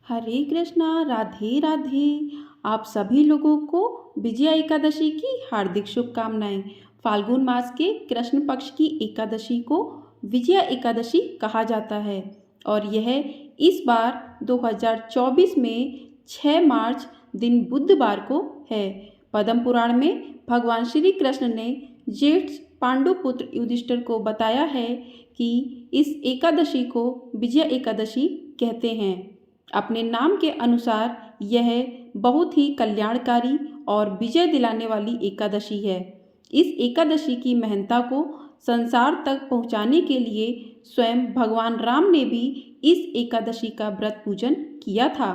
हरे कृष्णा, राधे राधे। आप सभी लोगों को विजया एकादशी की हार्दिक शुभकामनाएं। फाल्गुन मास के कृष्ण पक्ष की एकादशी को विजया एकादशी कहा जाता है और यह इस बार 2024 में 6 मार्च दिन बुधवार को है। पद्म पुराण में भगवान श्री कृष्ण ने जेठ पांडु पुत्र युधिष्ठिर को बताया है कि इस एकादशी को विजया एकादशी कहते हैं। अपने नाम के अनुसार यह बहुत ही कल्याणकारी और विजय दिलाने वाली एकादशी है। इस एकादशी की महानता को संसार तक पहुंचाने के लिए स्वयं भगवान राम ने भी इस एकादशी का व्रत पूजन किया था।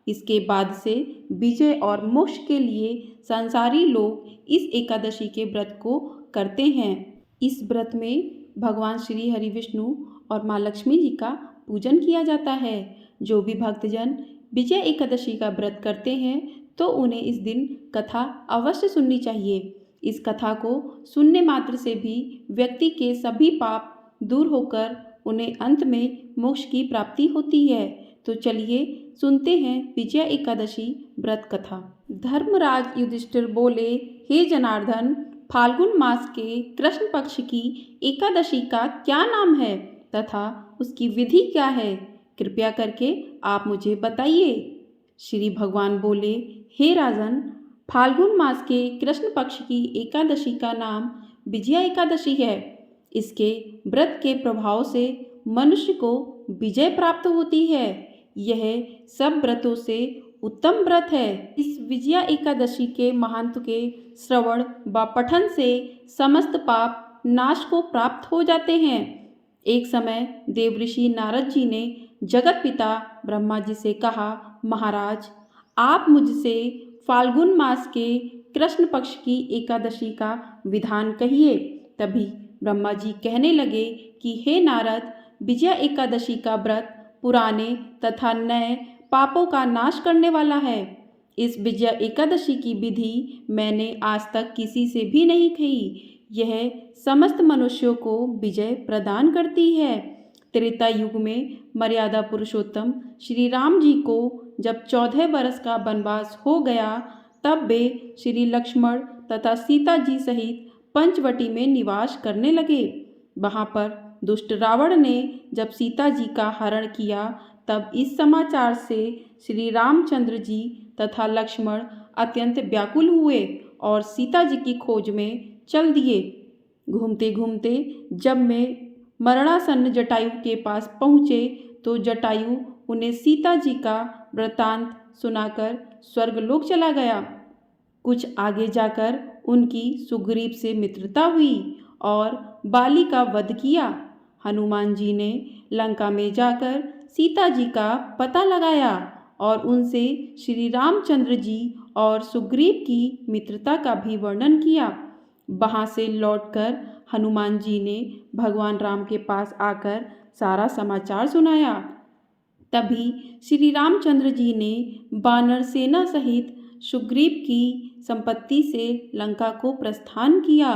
इसके बाद से विजय और मोक्ष के लिए संसारी लोग इस एकादशी के व्रत को करते हैं। इस व्रत में भगवान श्री हरि विष्णु और माँ लक्ष्मी जी का पूजन किया जाता है। जो भी भक्तजन विजय एकादशी का व्रत करते हैं तो उन्हें इस दिन कथा अवश्य सुननी चाहिए। इस कथा को सुनने मात्र से भी व्यक्ति के सभी पाप दूर होकर उन्हें अंत में मोक्ष की प्राप्ति होती है। तो चलिए सुनते हैं विजया एकादशी व्रत कथा। धर्मराज युधिष्ठिर बोले, हे जनार्दन, फाल्गुन मास के कृष्ण पक्ष की एकादशी का क्या नाम है तथा उसकी विधि क्या है? कृपया करके आप मुझे बताइए। श्री भगवान बोले, हे राजन, फाल्गुन मास के कृष्ण पक्ष की एकादशी का नाम विजया एकादशी है। इसके व्रत के प्रभाव से मनुष्य को विजय प्राप्त होती है। यह सब व्रतों से उत्तम व्रत है। इस विजया एकादशी के महात्म के श्रवण व पठन से समस्त पाप नाश को प्राप्त हो जाते हैं। एक समय देवऋषि नारद जी ने जगत पिता ब्रह्मा जी से कहा, महाराज, आप मुझसे फाल्गुन मास के कृष्ण पक्ष की एकादशी का विधान कहिए। तभी ब्रह्मा जी कहने लगे कि हे नारद, विजया एकादशी का व्रत पुराने तथा नए पापों का नाश करने वाला है। इस विजया एकादशी की विधि मैंने आज तक किसी से भी नहीं कही। यह समस्त मनुष्यों को विजय प्रदान करती है। त्रेता युग में मर्यादा पुरुषोत्तम श्री राम जी को जब 14 वर्ष का वनवास हो गया, तब वे श्री लक्ष्मण तथा सीता जी सहित पंचवटी में निवास करने लगे। वहाँ पर दुष्ट रावण ने जब सीता जी का हरण किया, तब इस समाचार से श्री रामचंद्र जी तथा लक्ष्मण अत्यंत व्याकुल हुए और सीता जी की खोज में चल दिए। घूमते घूमते जब वे मरणासन्न जटायु के पास पहुँचे तो जटायु उन्हें सीता जी का वृतांत सुनाकर स्वर्गलोक चला गया। कुछ आगे जाकर उनकी सुग्रीव से मित्रता हुई और बाली का वध किया। हनुमान जी ने लंका में जाकर सीता जी का पता लगाया और उनसे श्री रामचंद्र जी और सुग्रीव की मित्रता का भी वर्णन किया। वहाँ से लौटकर हनुमान जी ने भगवान राम के पास आकर सारा समाचार सुनाया। तभी श्री रामचंद्र जी ने वानर सेना सहित सुग्रीव की संपत्ति से लंका को प्रस्थान किया।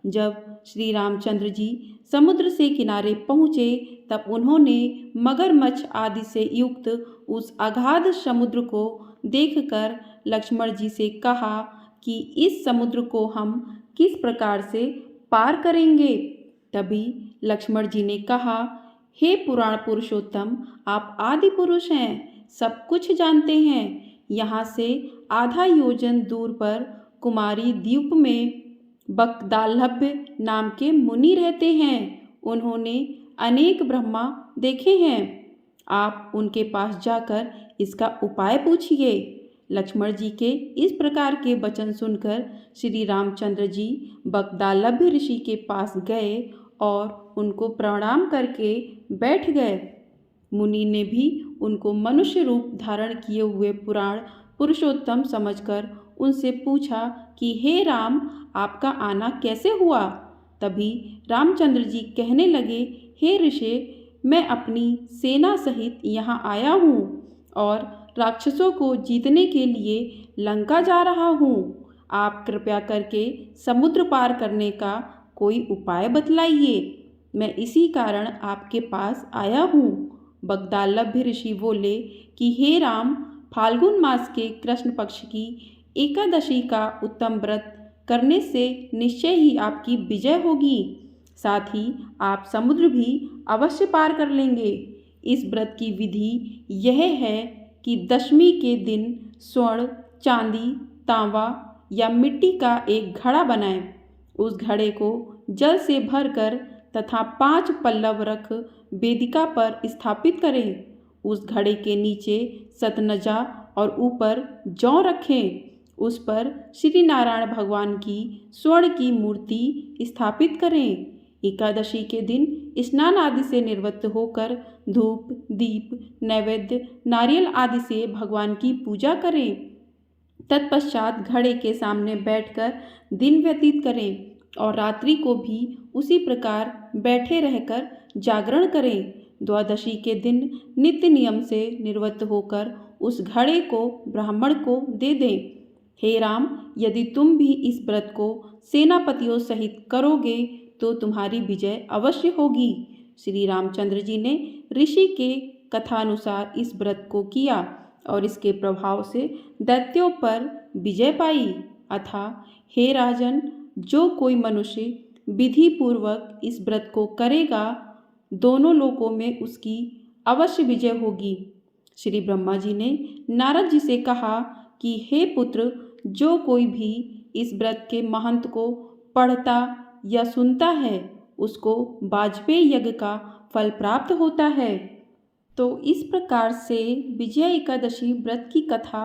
जब श्री रामचंद्र जी समुद्र से किनारे पहुँचे तब उन्होंने मगरमच्छ आदि से युक्त उस अगाध समुद्र को देखकर लक्ष्मण जी से कहा कि इस समुद्र को हम किस प्रकार से पार करेंगे। तभी लक्ष्मण जी ने कहा, हे पुराण पुरुषोत्तम, आप आदि पुरुष हैं, सब कुछ जानते हैं। यहाँ से आधा योजन दूर पर कुमारी द्वीप में बकदालभ्य नाम के मुनि रहते हैं। उन्होंने अनेक ब्रह्मा देखे हैं। आप उनके पास जाकर इसका उपाय पूछिए। लक्ष्मण जी के इस प्रकार के वचन सुनकर श्री रामचंद्र जी बकदालभ्य ऋषि के पास गए और उनको प्रणाम करके बैठ गए। मुनि ने भी उनको मनुष्य रूप धारण किए हुए पुराण पुरुषोत्तम समझकर उनसे पूछा कि हे राम, आपका आना कैसे हुआ? तभी रामचंद्र जी कहने लगे, हे ऋषि, मैं अपनी सेना सहित यहाँ आया हूँ और राक्षसों को जीतने के लिए लंका जा रहा हूँ। आप कृपया करके समुद्र पार करने का कोई उपाय बतलाइए। मैं इसी कारण आपके पास आया हूँ। बगदालभ्य ऋषि बोले कि हे राम, फाल्गुन मास के कृष्ण पक्ष की एकादशी का उत्तम व्रत करने से निश्चय ही आपकी विजय होगी। साथ ही आप समुद्र भी अवश्य पार कर लेंगे। इस व्रत की विधि यह है कि दशमी के दिन स्वर्ण, चांदी, तांबा या मिट्टी का एक घड़ा बनाएं। उस घड़े को जल से भरकर तथा 5 पल्लव रख वेदिका पर स्थापित करें। उस घड़े के नीचे सतनजा और ऊपर जौ रखें। उस पर श्री नारायण भगवान की स्वर्ण की मूर्ति स्थापित करें। एकादशी के दिन स्नान आदि से निवृत्त होकर धूप, दीप, नैवेद्य, नारियल आदि से भगवान की पूजा करें। तत्पश्चात घड़े के सामने बैठकर दिन व्यतीत करें और रात्रि को भी उसी प्रकार बैठे रहकर जागरण करें। द्वादशी के दिन नित्य नियम से निवृत्त होकर उस घड़े को ब्राह्मण को दे दें। हे राम, यदि तुम भी इस व्रत को सेनापतियों सहित करोगे तो तुम्हारी विजय अवश्य होगी। श्री रामचंद्र जी ने ऋषि के कथानुसार इस व्रत को किया और इसके प्रभाव से दैत्यों पर विजय पाई। अतः हे राजन, जो कोई मनुष्य विधि पूर्वक इस व्रत को करेगा, दोनों लोकों में उसकी अवश्य विजय होगी। श्री ब्रह्मा जी ने नारद जी से कहा कि हे पुत्र, जो कोई भी इस व्रत के महंत को पढ़ता या सुनता है, उसको वाजपेय यज्ञ का फल प्राप्त होता है। तो इस प्रकार से विजया एकादशी व्रत की कथा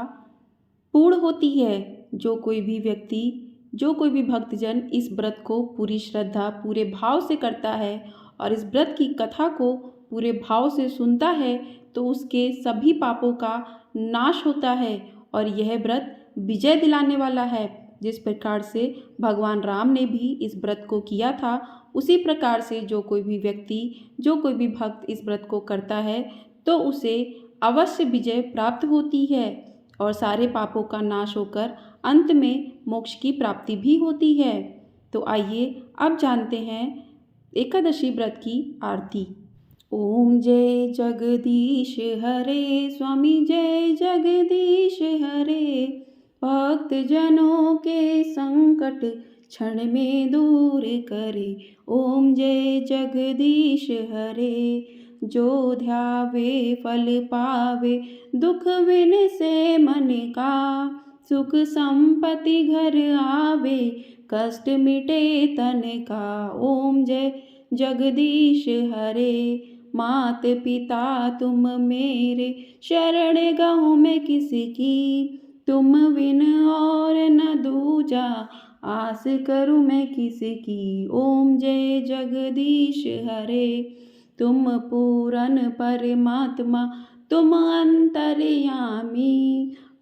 पूर्ण होती है। जो कोई भी व्यक्ति, जो कोई भी भक्तजन इस व्रत को पूरी श्रद्धा, पूरे भाव से करता है और इस व्रत की कथा को पूरे भाव से सुनता है, तो उसके सभी पापों का नाश होता है और यह व्रत विजय दिलाने वाला है। जिस प्रकार से भगवान राम ने भी इस व्रत को किया था, उसी प्रकार से जो कोई भी व्यक्ति, जो कोई भी भक्त इस व्रत को करता है, तो उसे अवश्य विजय प्राप्त होती है और सारे पापों का नाश होकर अंत में मोक्ष की प्राप्ति भी होती है। तो आइए अब जानते हैं एकादशी व्रत की आरती। ओम जय जगदीश हरे, स्वामी जय जगदीश हरे। भक्त जनों के संकट क्षण में दूर करे। ओम जय जगदीश हरे। जो ध्यावे फल पावे, दुख विन से मन का। सुख संपत्ति घर आवे, कष्ट मिटे तन का। ओम जय जगदीश हरे। मात पिता तुम मेरे, शरण गहूँ मैं किसकी। तुम बिन और न दूजा, आस करूँ मैं किसकी। ओम जय जगदीश हरे। तुम पूरन परमात्मा, तुम अंतर्यामी।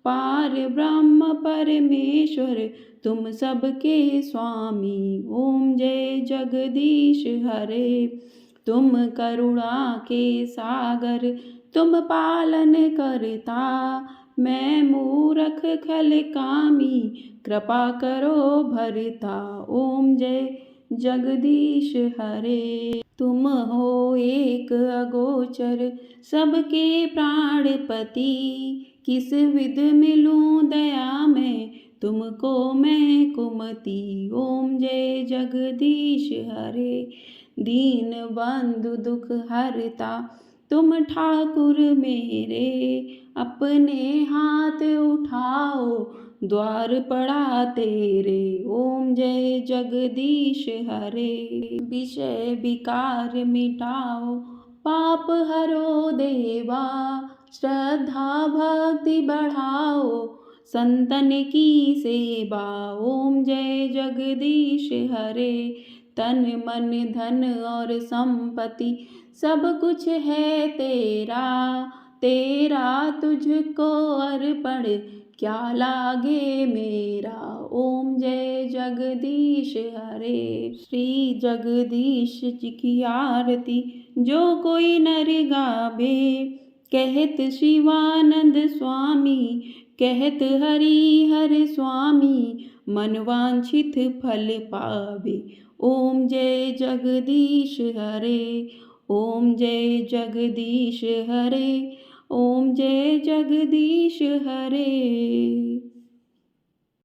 पार ब्रह्म परमेश्वर, तुम सबके स्वामी। ओम जय जगदीश हरे। तुम करुणा के सागर, तुम पालन करता। मैं मूरख खल कामी, कृपा करो भरता। ओम जय जगदीश हरे। तुम हो एक अगोचर, सबके प्राणपति। किस विध मिलूं दया में, तुमको मैं कुमति। ओम जय जगदीश हरे। दीन बंधु दुख हरता, तुम ठाकुर मेरे। अपने हाथ उठाओ, द्वार पड़ा तेरे। ओम जय जगदीश हरे। विषय विकार मिटाओ, पाप हरो देवा। श्रद्धा भक्ति बढ़ाओ, संतन की सेवा। ओम जय जगदीश हरे। तन मन धन और संपत्ति, सब कुछ है तेरा। तेरा तुझको अर्पण, क्या लागे मेरा। ओम जय जगदीश हरे। श्री जगदीश जी की आरती जो कोई नर गावे। कहत शिवानंद स्वामी, कहत हरि हर स्वामी। मन वांछित फल पावे। ओम जय जगदीश हरे। ओम जय जगदीश हरे। ओम जय जगदीश हरे,